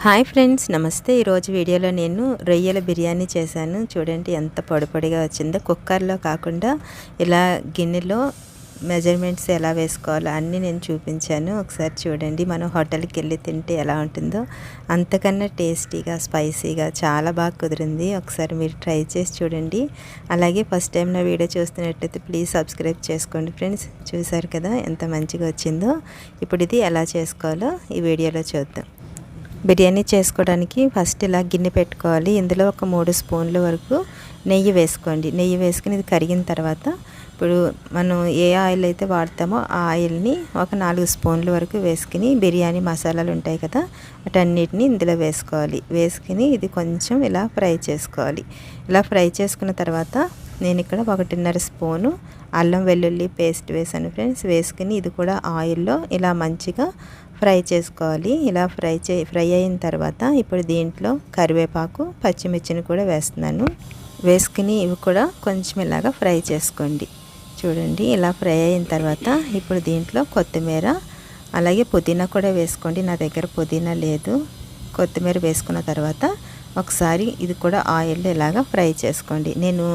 Hi friends, నమస్తే. ఈరోజు వీడియోలో నేను రొయ్యల బిర్యానీ చేశాను. చూడండి ఎంత పొడి పొడిగా వచ్చిందో. కుక్కర్లో కాకుండా ఇలా గిన్నెలో మెజర్మెంట్స్ ఎలా వేసుకోవాలో అన్నీ నేను చూపించాను. ఒకసారి చూడండి. మనం హోటల్కి వెళ్ళి తింటే ఎలా ఉంటుందో అంతకన్నా టేస్టీగా, స్పైసీగా చాలా బాగా కుదిరింది. ఒకసారి మీరు ట్రై చేసి చూడండి. అలాగే ఫస్ట్ టైం నా వీడియో చూస్తున్నట్టయితే ప్లీజ్ సబ్స్క్రైబ్ చేసుకోండి ఫ్రెండ్స్. చూసారు కదా ఎంత మంచిగా వచ్చిందో. ఇప్పుడు ఇది ఎలా చేసుకోవాలో ఈ వీడియోలో చూద్దాం. బిర్యానీ చేసుకోవడానికి ఫస్ట్ ఇలా గిన్నె పెట్టుకోవాలి. ఇందులో ఒక 3 స్పూన్ల వరకు నెయ్యి వేసుకోండి. నెయ్యి వేసుకుని ఇది కరిగిన తర్వాత ఇప్పుడు మనం ఏ ఆయిల్ అయితే వాడతామో ఆ ఆయిల్ని ఒక 4 స్పూన్ల వరకు వేసుకుని బిర్యానీ మసాలాలు ఉంటాయి కదా వాటన్నిటిని ఇందులో వేసుకోవాలి. వేసుకుని ఇది కొంచెం ఇలా ఫ్రై చేసుకోవాలి. ఇలా ఫ్రై చేసుకున్న తర్వాత నేను ఇక్కడ 1.5 స్పూను అల్లం వెల్లుల్లి పేస్ట్ వేసాను ఫ్రెండ్స్. వేసుకుని ఇది కూడా ఆయిల్లో ఇలా మంచిగా ఫ్రై చేసుకోవాలి. ఇలా ఫ్రై అయిన తర్వాత ఇప్పుడు దీంట్లో కరివేపాకు, పచ్చిమిర్చిని కూడా వేస్తున్నాను. వేసుకుని ఇవి కూడా కొంచెం ఇలాగా ఫ్రై చేసుకోండి. చూడండి ఇలా ఫ్రై అయిన తర్వాత ఇప్పుడు దీంట్లో కొత్తిమీర అలాగే పుదీనా కూడా వేసుకోండి. నా దగ్గర పుదీనా లేదు. కొత్తిమీర వేసుకున్న తర్వాత ఒకసారి ఇది కూడా ఆయిల్లో ఇలాగా ఫ్రై చేసుకోండి. నేను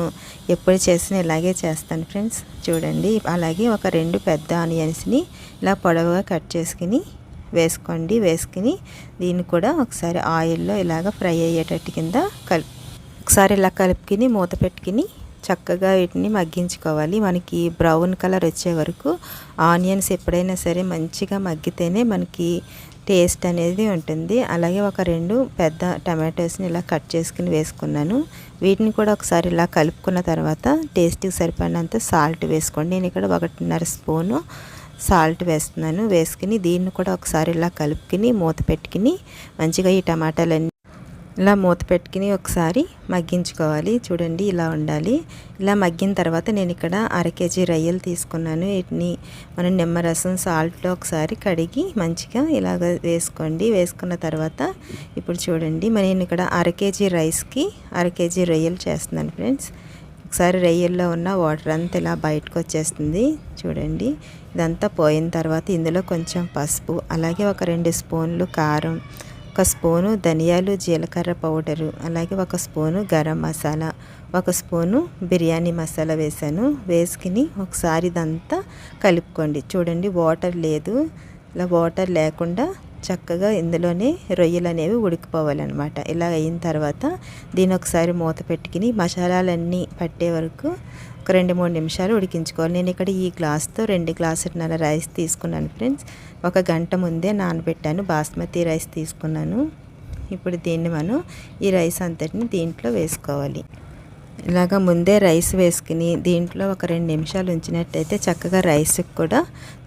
ఎప్పుడు చేసినా ఇలాగే చేస్తాను ఫ్రెండ్స్. చూడండి అలాగే ఒక 2 పెద్ద ఆనియన్స్ని ఇలా పొడవుగా కట్ చేసుకుని వేసుకోండి. వేసుకుని దీన్ని కూడా ఒకసారి ఆయిల్లో ఇలాగ ఫ్రై అయ్యేటట్టు కింద ఒకసారి ఇలా కలుపుకుని మూత పెట్టుకుని చక్కగా వీటిని మగ్గించుకోవాలి. మనకి బ్రౌన్ కలర్ వచ్చే వరకు ఆనియన్స్ ఎప్పుడైనా సరే మంచిగా మగ్గితేనే మనకి టేస్ట్ అనేది ఉంటుంది. అలాగే ఒక 2 పెద్ద టమాటోస్ని ఇలా కట్ చేసుకుని వేసుకున్నాను. వీటిని కూడా ఒకసారి ఇలా కలుపుకున్న తర్వాత టేస్ట్కి సరిపడినంత సాల్ట్ వేసుకోండి. నేను ఇక్కడ 1.5 స్పూను సాల్ట్ వేస్తున్నాను. వేసుకుని దీన్ని కూడా ఒకసారి ఇలా కలుపుకుని మూత పెట్టుకుని మంచిగా ఈ టమాటాలన్నీ ఇలా మూత పెట్టుకుని ఒకసారి మగ్గించుకోవాలి. చూడండి ఇలా ఉండాలి. ఇలా మగ్గిన తర్వాత నేను ఇక్కడ 1/2 కేజీ రొయ్యలు తీసుకున్నాను. వీటిని మనం నిమ్మరసం సాల్ట్లో ఒకసారి కడిగి మంచిగా ఇలాగ వేసుకోండి. వేసుకున్న తర్వాత ఇప్పుడు చూడండి నేను ఇక్కడ 1/2 కేజీ రైస్కి 1/2 కేజీ రొయ్యలు చేస్తున్నాను ఫ్రెండ్స్. ఒకసారి రొయ్యల్లో ఉన్న వాటర్ అంతా ఇలా బయటకు వచ్చేస్తుంది. చూడండి ఇదంతా పోయిన తర్వాత ఇందులో కొంచెం పసుపు, అలాగే ఒక 2 స్పూన్లు కారం, 1 స్పూను ధనియాలు జీలకర్ర పౌడరు, అలాగే 1 స్పూను గరం మసాలా, 1 స్పూను బిర్యానీ మసాలా వేసాను. వేసుకుని ఒకసారి ఇదంతా కలుపుకోండి. చూడండి వాటర్ లేదు. ఇలా వాటర్ లేకుండా చక్కగా ఇందులోనే రొయ్యలు అనేవి ఉడికిపోవాలన్నమాట. ఇలా అయిన తర్వాత దీని ఒకసారి మూత పెట్టుకుని మసాలాలన్నీ పట్టే వరకు ఒక 2-3 నిమిషాలు ఉడికించుకోవాలి. నేను ఇక్కడ ఈ గ్లాస్తో 2 గ్లాసున్నర రైస్ తీసుకున్నాను ఫ్రెండ్స్. 1 గంట ముందే నానబెట్టాను. బాస్మతి రైస్ తీసుకున్నాను. ఇప్పుడు దీన్ని మనం ఈ రైస్ అంతటిని దీంట్లో వేసుకోవాలి. ఇలాగ ముందే రైస్ వేసుకుని దీంట్లో ఒక 2 నిమిషాలు ఉంచినట్టయితే చక్కగా రైస్కి కూడా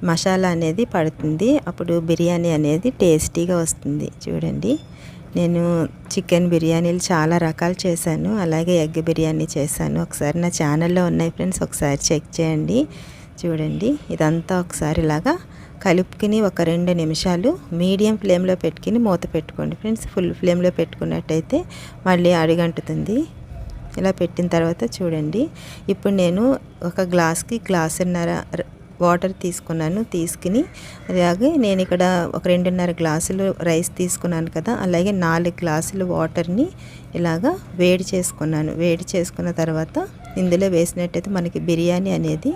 మసాలా అనేది పడుతుంది. అప్పుడు బిర్యానీ అనేది టేస్టీగా వస్తుంది. చూడండి నేను చికెన్ బిర్యానీలు చాలా రకాలు చేశాను. అలాగే ఎగ్ బిర్యానీ చేశాను. ఒకసారి నా ఛానల్లో ఉన్నాయి ఫ్రెండ్స్, ఒకసారి చెక్ చేయండి. చూడండి ఇదంతా ఒకసారి ఇలాగా కలుపుకుని ఒక 2 నిమిషాలు మీడియం ఫ్లేమ్లో పెట్టుకుని మూత పెట్టుకోండి ఫ్రెండ్స్. ఫుల్ ఫ్లేమ్లో పెట్టుకున్నట్టయితే మళ్ళీ అడుగంటుతుంది. ఇలా పెట్టిన తర్వాత చూడండి ఇప్పుడు నేను ఒక గ్లాస్కి గ్లాసున్నర వాటర్ తీసుకున్నాను. తీసుకుని అలాగే నేను ఇక్కడ ఒక 2.5 గ్లాసులు రైస్ తీసుకున్నాను కదా, అలాగే 4 గ్లాసులు వాటర్ని ఇలాగా వేడి చేసుకున్నాను. వేడి చేసుకున్న తర్వాత ఇందులో వేసినట్టయితే మనకి బిర్యానీ అనేది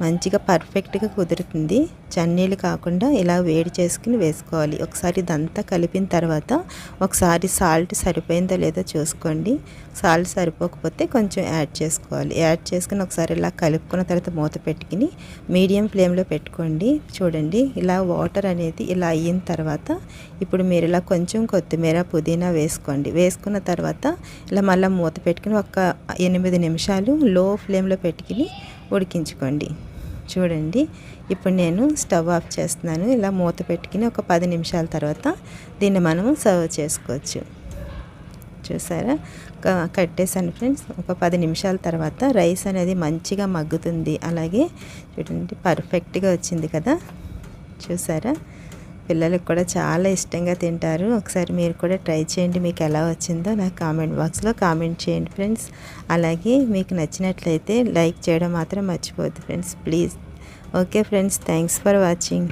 మంచిగా పర్ఫెక్ట్గా కుదురుతుంది. చన్నీళ్ళు కాకుండా ఇలా వేడి చేసుకుని వేసుకోవాలి. ఒకసారి ఇదంతా కలిపిన తర్వాత ఒకసారి సాల్ట్ సరిపోయిందో లేదో చూసుకోండి. సాల్ట్ సరిపోకపోతే కొంచెం యాడ్ చేసుకోవాలి. యాడ్ చేసుకుని ఒకసారి ఇలా కలుపుకున్న తర్వాత మూత పెట్టుకుని మీడియం ఫ్లేమ్లో పెట్టుకోండి. చూడండి ఇలా వాటర్ అనేది ఇలా అయిన తర్వాత ఇప్పుడు మీరు ఇలా కొంచెం కొత్తిమీర పుదీనా వేసుకోండి. వేసుకున్న తర్వాత ఇలా మళ్ళీ మూత పెట్టుకుని ఒక 8 నిమిషాలు లో ఫ్లేమ్లో పెట్టుకుని ఉడికించుకోండి. చూడండి ఇప్పుడు నేను స్టవ్ ఆఫ్ చేస్తున్నాను. ఇలా మూత పెట్టుకుని ఒక 10 నిమిషాల తర్వాత దీన్ని మనము సర్వ్ చేసుకోవచ్చు. చూసారా కట్టేసాను ఫ్రెండ్స్. ఒక 10 నిమిషాల తర్వాత రైస్ అనేది మంచిగా మగ్గుతుంది. అలాగే చూడండి పర్ఫెక్ట్గా వచ్చింది కదా. చూసారా పిల్లలకు కూడా చాలా ఇష్టంగా తింటారు. ఒకసారి మీరు కూడా ట్రై చేయండి. మీకు ఎలా వచ్చిందో నాకు కామెంట్ బాక్స్లో కామెంట్ చేయండి ఫ్రెండ్స్. అలాగే మీకు నచ్చినట్లయితే లైక్ చేయడం మాత్రం మర్చిపోవద్దు friends please. Okay friends, thanks for watching.